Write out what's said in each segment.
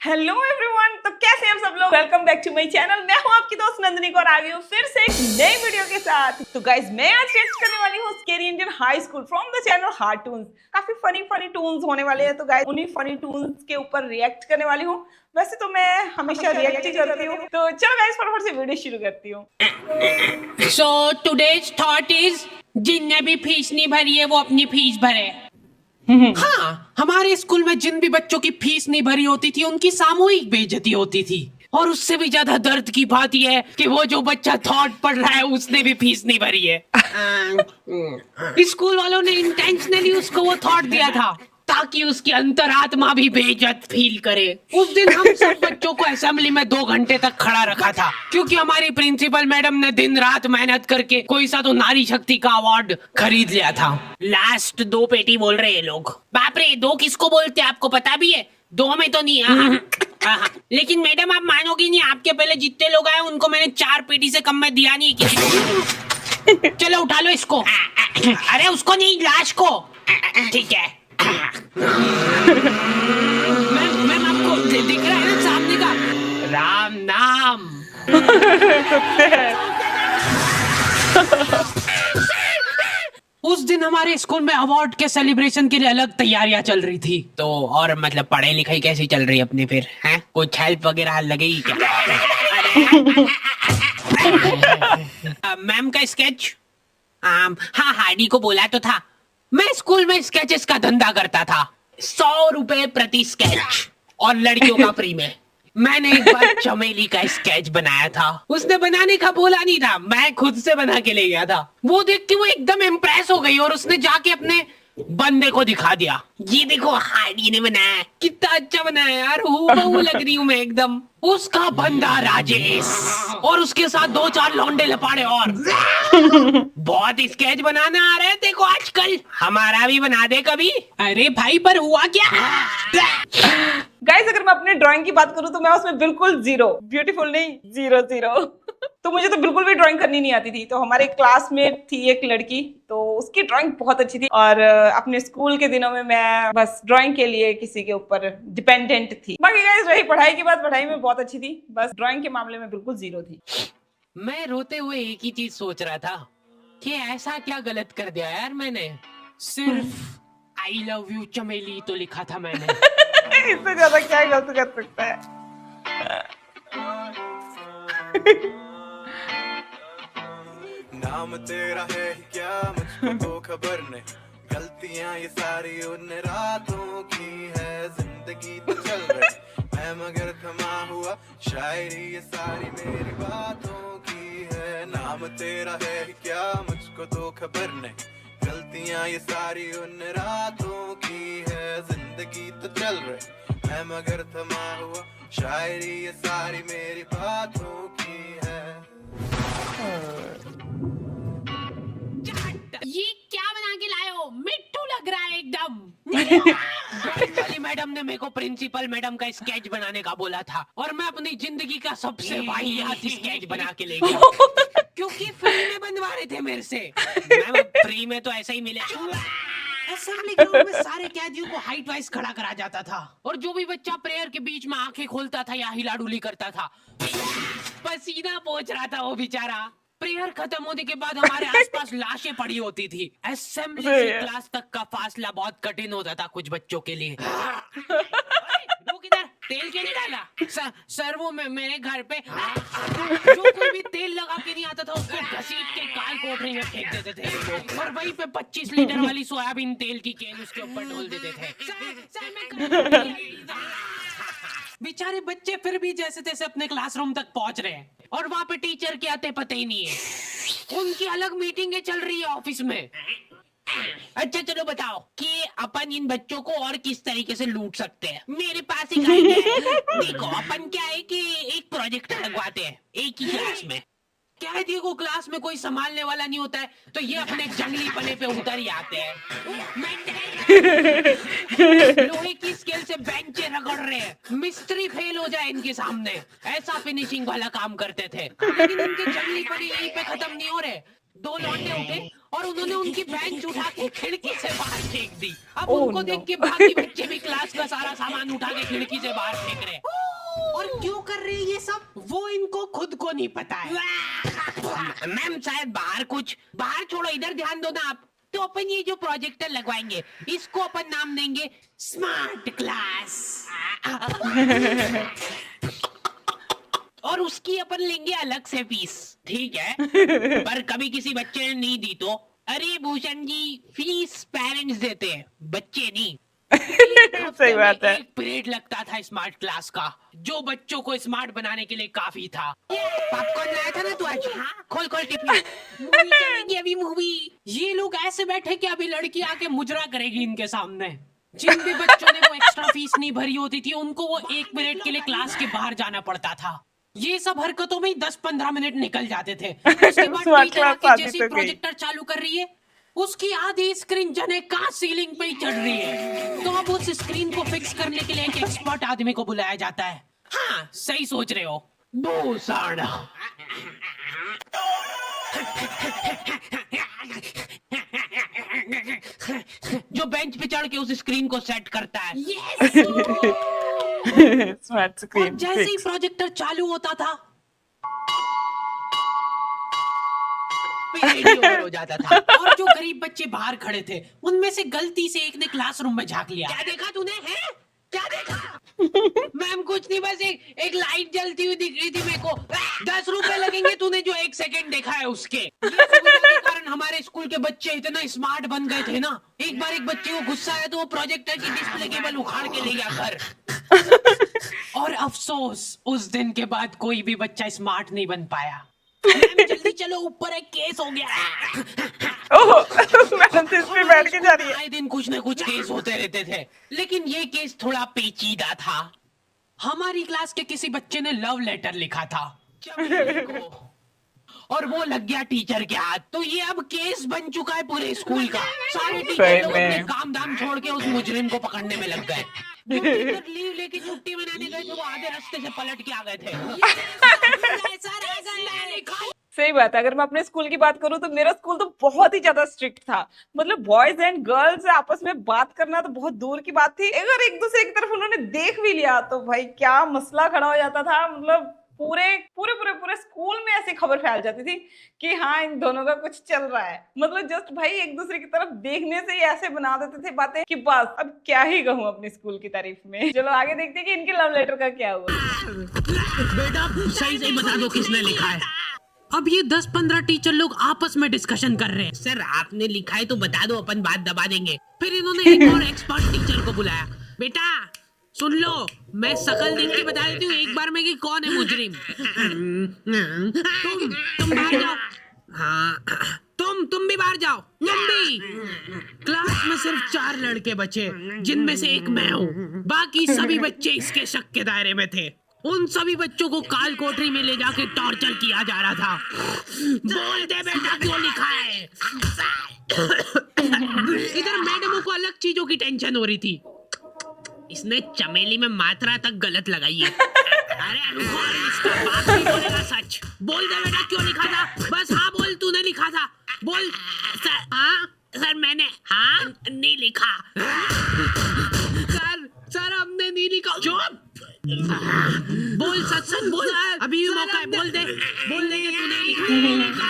Hello everyone, तो कैसे हैं आप सब लोग। Welcome back to my channel. मैं हूं आपकी दोस्त नंदिनी और आ गई हूं फिर से एक नई वीडियो के साथ। तो गाइज मैं आज रिएक्ट करने वाली हूं scary Indian high school from the channel Hartoons. काफी फनी टून्स होने वाले हैं, तो गाइज उन्हीं फनी टून्स के ऊपर रिएक्ट करने वाली हूं। वैसे तो मैं हमेशा रिएक्ट ही करती हूँ, तो चलो गाइज फटाफट से वीडियो शुरू करती हूँ। So today's thought is जिनने भी फीस नहीं भरी है वो अपनी फीस भरे। हाँ, हमारे स्कूल में जिन भी बच्चों की फीस नहीं भरी होती थी उनकी सामूहिक बेइज्जती होती थी। और उससे भी ज्यादा दर्द की बात यह है कि वो जो बच्चा थॉट पढ़ रहा है उसने भी फीस नहीं भरी है। स्कूल वालों ने इंटेंशनली उसको वो थॉट दिया था ताकि उसकी अंतरात्मा भी बेइज्जत फील करे। उस दिन हम सब बच्चों को असेंबली में 2 घंटे तक खड़ा रखा था क्योंकि हमारी प्रिंसिपल मैडम ने दिन रात मेहनत करके कोई सा तो नारी शक्ति का अवार्ड खरीद लिया था। लास्ट 2 पेटी बोल रहे हैं लोग। बाप रे, 2 किसको बोलते हैं आपको पता भी है? 2 में तो नहीं। हाँ। लेकिन मैडम आप मानोगी नहीं, आपके पहले जितने लोग आए उनको मैंने 4 पेटी से कम में दिया नहीं किसी को। चलो उठा लो इसको। अरे उसको नहीं, लाश को। ठीक है। मैम आपको दिख रहा है ना सामने का राम नाम। उस दिन हमारे स्कूल में अवार्ड के सेलिब्रेशन के लिए अलग तैयारियां चल रही थी। तो और मतलब पढ़ाई लिखाई कैसी चल रही है अपनी फिर? हैं कुछ हेल्प वगैरह लगेगी क्या? मैम का स्केच। हाँ, हार्डी को बोला तो था। मैं स्कूल में स्केचेस का धंधा करता था, 100 रुपए प्रति स्केच और लड़कियों का फ्री में। मैंने एक बार चमेली का स्केच बनाया था। उसने बनाने का बोला नहीं था, मैं खुद से बना के ले गया था। वो देख के वो एकदम इम्प्रेस हो गई और उसने जाके अपने बंदे को दिखा दिया, ये देखो हार्डी ने बनाया, कितना अच्छा बनाया यार, हूबहू लग रही हूँ मैं एकदम। उसका बंदा राजेश और उसके साथ 2-4 लौंडे लपाड़े और। बहुत स्केच बनाना आ रहे देखो आजकल, हमारा भी बना दे कभी। अरे भाई पर हुआ क्या? गाइस अगर मैं अपने ड्राइंग की बात करूं तो मैं उसमें बिल्कुल जीरो, ब्यूटीफुल नहीं, जीरो। तो मुझे तो बिल्कुल भी ड्राइंग करनी नहीं आती थी। तो हमारे क्लास में थी एक लड़की, तो उसकी ड्राइंग बहुत अच्छी थी और अपने स्कूल के दिनों में मैं बस ड्राइंग के लिए किसी के ऊपर डिपेंडेंट थी। बाकी गाइस रही पढ़ाई की बात, पढ़ाई में बहुत अच्छी थी, बस ड्राइंग के मामले में बिल्कुल जीरो थी। मैं रोते हुए एक ही चीज सोच रहा था कि ऐसा क्या गलत कर दिया यार मैंने। सिर्फ आई लव यू चमेली तो लिखा था मैंने। इससे ज्यादा क्या गलत कर सकता है। नाम तेरा है क्या मुझको तो खबर नहीं, गलतियां ये सारी उन रातों की है, जिंदगी तो चल रही मैं मगर थमा हुआ, शायरी ये सारी मेरी बातों की है। नाम तेरा है क्या मुझको तो खबर नहीं, गलतियां ये सारी उन रातों की है, जिंदगी तो चल रही मैं मगर थमा हुआ, शायरी ये सारी मेरी बातों की है। ये क्या बना के लाए हो? मिट्टू लग रहा है एकदम। ड्राइंग वाली मैडम ने मेरे को प्रिंसिपल मैडम का स्केच बनाने का बोला था और मैं अपनी जिंदगी का सबसे वाहियात स्केच बना के ले गया क्योंकि फ्री में बनवा रहे थे मेरे से। मैम फ्री में तो ऐसा ही मिले। असेंबली ग्राउंड में सारे कैदियों को हाइट वाइज खड़ा करा जाता था और जो भी बच्चा प्रेयर के बीच में आंखें खोलता था या हिलाडुली करता था, पसीना पोंछ रहा था वो बेचारा। प्रेयर खत्म होने के बाद हमारे आसपास लाशें पड़ी होती थी। असेंबली से क्लास तक का फासला बहुत कठिन होता था कुछ बच्चों के लिए। रुक इधर, तेल क्यों नहीं डाला? सर वो मेरे घर पे जो कोई भी तेल लगा के नहीं आता था उसको घसीट के काल कोठरी में फेंक देते थे लोग और वहीं पे 25 लीटर वाली सोयाबीन तेल की केन उसके ऊपर डोल देते थे। बेचारे बच्चे फिर भी जैसे तैसे अपने क्लासरूम तक पहुंच रहे हैं और वहाँ पे टीचर के आते पते ही नहीं है। उनकी अलग मीटिंगें चल रही है ऑफिस में। अच्छा चलो बताओ कि अपन इन बच्चों को और किस तरीके से लूट सकते हैं। मेरे पास एक आइडिया है। देखो अपन क्या है कि एक प्रोजेक्ट लगवाते हैं एक ही क्लास में। क्या है, देखो क्लास में कोई संभालने वाला नहीं होता है तो ये अपने जंगली पने पे उतर ही आते हैं। लोहे की स्केल से बेंचे रगड़ रहे हैं, मिस्त्री फेल हो जाए इनके सामने, ऐसा फिनिशिंग वाला काम करते थे। लेकिन इनके जंगली पने यहीं पे खत्म नहीं हो रहे। 2 लौंडे उठे और उन्होंने उनकी बेंच उठा के खिड़की से बाहर फेंक दी। अब उनको देख के बाकी बच्चे भी क्लास का सारा सामान उठा के खिड़की से बाहर फेंक रहे। क्यों कर रहे हैं ये सब, वो इनको खुद को नहीं पता है। मैम शायद बाहर छोड़ो, इधर ध्यान दो ना आप। तो अपन ये जो प्रोजेक्टर लगवाएंगे इसको अपन नाम देंगे स्मार्ट क्लास। और उसकी अपन लेंगे अलग से फीस, ठीक है? पर कभी किसी बच्चे ने नहीं दी तो, अरे भूषण जी फीस पेरेंट्स देते हैं, बच्चे नहीं। सही बात है। एक पीरियड लगता था स्मार्ट क्लास का, जो बच्चों को स्मार्ट बनाने के लिए काफी था। पॉपकॉर्न लाया था ना तू आज? हाँ? खोल टिफिन। मूवी चलेगी अभी मूवी। ये लोग ऐसे बैठे कि अभी लड़की आके मुजरा करेगी इनके सामने। जिन भी बच्चों ने वो एक्स्ट्रा फीस नहीं भरी होती थी उनको वो एक पीरियड के लिए क्लास के बाहर जाना पड़ता था। ये सब हरकतों में 10-15 मिनट निकल जाते थे। उसके बाद स्मार्ट टीचर क्लास आके आती जैसे तो गई। प्रोजेक्टर चालू कर रही है उसकी आधी स्क्रीन जने का सीलिंग पे ही चढ़ रही है। तो अब उस स्क्रीन को फिक्स करने के लिए एक एक्सपर्ट आदमी को बुलाया जाता है। हाँ सही सोच रहे हो, भूषण। जो बेंच पे चढ़ के उस स्क्रीन को सेट करता है। स्मार्ट और स्क्रीन जैसे ही प्रोजेक्टर चालू होता था पीरियड ओवर हो जाता था। और जो गरीब बच्चे बाहर खड़े थे उनमें से गलती से एक ने क्लासरूम में झांक लिया। क्या देखा तूने? है क्या देखा? मैम कुछ नहीं, बस एक लाइट जलती हुई दिख रही थी मेरे को। 10 रुपए लगेंगे तूने जो 1 सेकंड देखा है उसके। ये सुविधा के कारण हमारे स्कूल के बच्चे इतना स्मार्ट बन गए थे ना, एक बार एक बच्चे को गुस्सा आया तो वो प्रोजेक्टर की डिस्प्ले केबल उखाड़ के ले गया घर। और अफसोस उस दिन के बाद कोई भी बच्चा स्मार्ट नहीं बन पाया। मैम जल्दी चलो, ऊपर एक केस हो गया। मैडम तो इस पे बैठ के जा रही है। आए दिन कुछ न कुछ केस होते रहते थे, लेकिन ये केस थोड़ा पेचीदा था। हमारी क्लास के किसी बच्चे ने लव लेटर लिखा था चमेली को, और वो लग गया टीचर के हाथ। तो ये अब केस बन चुका है पूरे स्कूल का। सारे टीचर लोग अपने काम धाम छोड़ के उस मुजरिम को पकड़ने में लग गए। जो टीचर लीव लेके छुट्टी मनाने गए थे वो आधे रास्ते से पलट के आ गए थे। सही बात है। अगर मैं अपने स्कूल की बात करूं तो मेरा स्कूल तो बहुत ही ज्यादा स्ट्रिक्ट था। मतलब बॉयज एंड गर्ल्स आपस में बात करना तो बहुत दूर की बात थी। अगर एक दूसरे की तरफ उन्होंने देख भी लिया तो भाई क्या मसला खड़ा हो जाता था। मतलब पूरे पूरे पूरे पूरे स्कूल में ऐसी खबर फैल जाती थी कि हाँ इन दोनों का कुछ चल रहा है। मतलब जस्ट भाई एक दूसरे की तरफ देखने से ही ऐसे बना देते थे बातें कि बस अब क्या ही कहूँ अपने स्कूल की तारीफ में। चलो आगे देखते हैं कि इनके लव लेटर का क्या हुआ। बेटा सही सही बता दो किसने लिखा है। अब ये 10-15 टीचर लोग आपस में डिस्कशन कर रहे हैं। सर आपने लिखा है तो बता दो, अपन बात दबा देंगे। फिर इन्होंने एक और एक्सपर्ट टीचर को बुलाया। बेटा सुन लो, मैं शकल देख के बता देती हूँ एक बार में कि कौन है मुजरिम। तुम बाहर जाओ। हाँ तुम भी बाहर जाओ। तुम भी। क्लास में सिर्फ 4 लड़के बचे जिनमें से एक मैं हूँ। बाकी सभी बच्चे इसके शक के दायरे में थे। उन सभी बच्चों को काल कोठरी में ले जाके टॉर्चर किया जा रहा था। बोल दे बेटा क्यों लिखा है। इधर मैडमों को अलग चीजों की टेंशन हो रही थी। इसने चमेली में मात्रा तक गलत लगाई है। अरे रुको, इसका बाप भी बोलेगा सच। बोल दे बेटा क्यों लिखा था। बस हाँ बोल, तूने लिखा था। बोल। सर हाँ सर मैंने हाँ नहीं लिखा। सर हमने नहीं लिखा। चुप। बोल सच बोल, अभी भी मौका है। बोल दे कि तूने लिखा।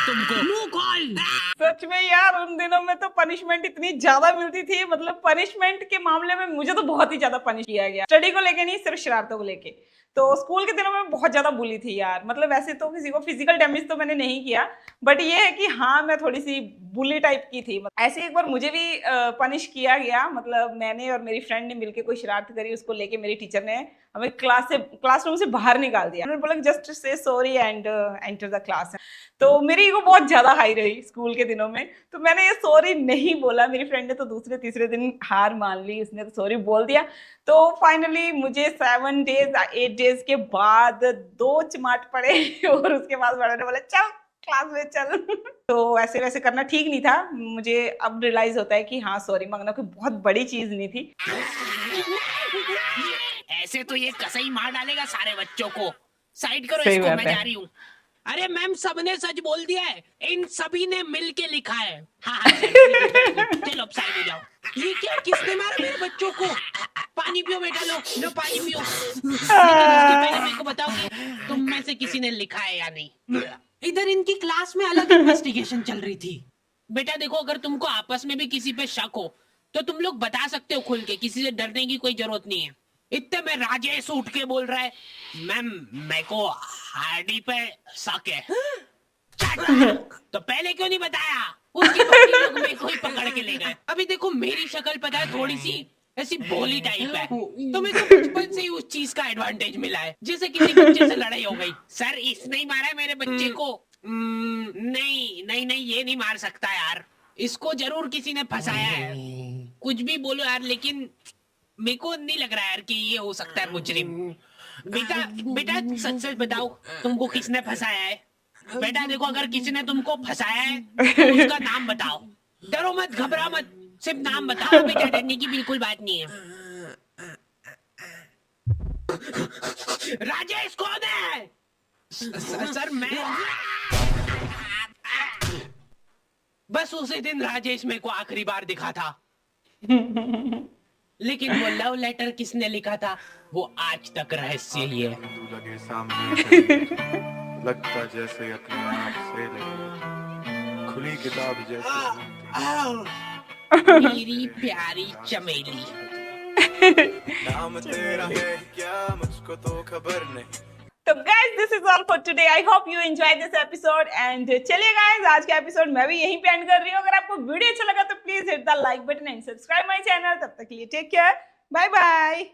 तुमको मुंह खोल। सच में यार उन दिनों में तो पनिशमेंट इतनी ज्यादा मिलती थी। मतलब पनिशमेंट के मामले में मुझे तो बहुत ही ज्यादा पनिश किया गया। स्टडी को लेके नहीं, सिर्फ शरारतों को लेके। तो स्कूल के दिनों में बहुत ज्यादा बुली थी यार। मतलब वैसे तो किसी को फिजिकल डैमेज तो मैंने नहीं किया, बट ये है कि हाँ मैं थोड़ी सी बुली टाइप की थी। ऐसे एक बार मुझे भी पनिश किया गया। मतलब मैंने और मेरी फ्रेंड ने मिलकर कोई शरारत करी, उसको लेके मेरी टीचर ने हमें क्लासरूम से बाहर निकाल दिया। उन्होंने बोला just say sorry and enter the class. तो मेरी ईगो बहुत ज्यादा हाई रही स्कूल के दिनों में, तो मैंने ये सॉरी नहीं बोला। मेरी फ्रेंड ने तो दूसरे तीसरे दिन हार मान ली, उसने तो सॉरी बोल दिया। तो फाइनली मुझे 7 डेज 8 डेज के बाद 2 चमाट पड़े और उसके बाद मैडम ने बोला चल क्लास में चल। तो ऐसे वैसे करना ठीक नहीं था। मुझे अब रियलाइज होता है कि हाँ सॉरी मांगना कोई बहुत बड़ी चीज नहीं थी। ऐसे तो ये कसाई मार डालेगा सारे बच्चों को। साइड करो सही इसको, बात मैं है। जा रही हूँ। अरे मैम सबने सच बोल दिया है, इन सभी ने मिल के लिखा है। हाँ चलो अब साइड हो जाओ। ये क्या, किसने मारा मेरे बच्चों को? पानी पियो बेटा, लो पानी पियो। लेकिन उसके पहले मेरे को बताओ कि तुम में से किसी ने लिखा है या नहीं। इधर इनकी क्लास में अलग इन्वेस्टिगेशन चल रही थी। बेटा देखो, अगर तुमको आपस में भी किसी पे शक हो तो तुम लोग बता सकते हो खुल के, किसी से डरने की कोई जरूरत नहीं है। इतने में राजेश उठ के बोल रहा है, मैम मेरे को हार्डी पे शक है। तो पहले क्यों नहीं बताया? उसके बाद ये लोग मेरे को ही पकड़ के ले गए। अभी देखो मेरी शक्ल पता है, थोड़ी सी ऐसी भोली टाइप है, तो मेरे को बचपन से ही उस चीज का एडवांटेज मिला है। जैसे किसी बच्चे से लड़ाई हो गई, सर इसने ही मारा है मेरे बच्चे को। नहीं ये नहीं मार सकता यार, इसको जरूर किसी ने फंसाया है। कुछ भी बोलो यार, लेकिन मेरे को नहीं लग रहा यार कि ये हो सकता है मुजरिम। बेटा सच सच बताओ, तुमको किसने फंसाया है? बेटा देखो, अगर किसी ने तुमको फंसाया है तो उसका नाम बताओ। डरो मत, घबरा मत, सिर्फ नाम बताओ। बेटा डरने की बिल्कुल बात नहीं है। राजेश कौन है? सर मैं। बस उसी दिन राजेश मेरे को आखिरी बार दिखा था। लेकिन वो लव लेटर किसने लिखा था वो आज तक रहस्य ही है। तू लगे सामने खड़ी, लगता जैसे अपने आप से लगे, खुली किताब जैसे मेरी प्यारी चमेली। नाम तेरा है क्या मुझको तो खबर नहीं। तो guys this is all for today. I hope you enjoy this episode and चलिए गाइस, आज का एपिसोड मैं भी यहीं पे एंड कर रही हूँ। अगर आपको वीडियो अच्छा लगा तो please hit the like button and subscribe my channel. तब तक के लिए टेक केयर, बाय बाय।